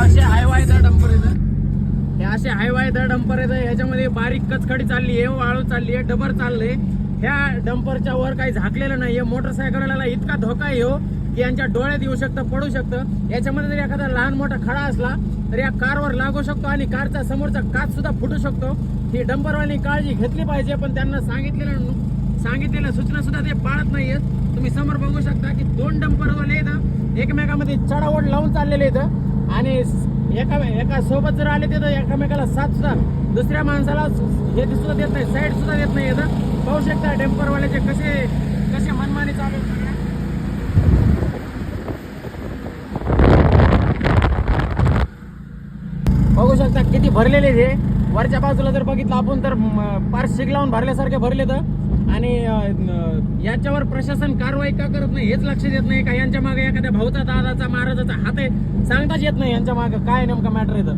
असे हायवायदा डंपर येतं, हे असे हायवायदा डंपर येतं. ह्याच्यामध्ये बारीक कचकडी चालली आहे, वाळू चालली आहे, डबर चाललंय. ह्या डंपरच्या वर काही झाकलेलं नाहीये. मोटरसायकलला इतका धोका आहे हो की यांच्या डोळ्यात येऊ शकतं, पडू शकतं. याच्यामध्ये जर एखादा लहान मोठा खडा असला तर या कारवर लागू शकतो आणि कारचा समोरचा काच सुद्धा फुटू शकतो. ही डंपरवाल्यांनी काळजी घेतली पाहिजे, पण त्यांना सांगितलेल्या सूचना सुद्धा ते पाळत नाहीयेत. तुम्ही समोर बघू शकता की दोन डंपरवाले एकमेकामध्ये चढाओढ लावून चाललेले आहेत आणि एका सोबत जर आले तर एकामेकाला साथ सुद्धा दुसऱ्या माणसाला हे सुद्धा देत नाही, साईड सुद्धा देत नाही. पाहू शकता डंपरवाल्याचे कसे मनमानी चालू आहेत. बघू शकता किती भरलेले हे. वरच्या बाजूला जर बघितलं आपण तर पार शिग लावून भरल्यासारखे भरले तर. आणि याच्यावर प्रशासन कारवाई का करत नाही हेच लक्षात येत नाही. का यांच्या मागे एखाद्या भाऊचा, दादाचा, महाराजाचा हात आहे सांगताच येत नाही. यांच्या मागे काय नेमका मॅटर येतं.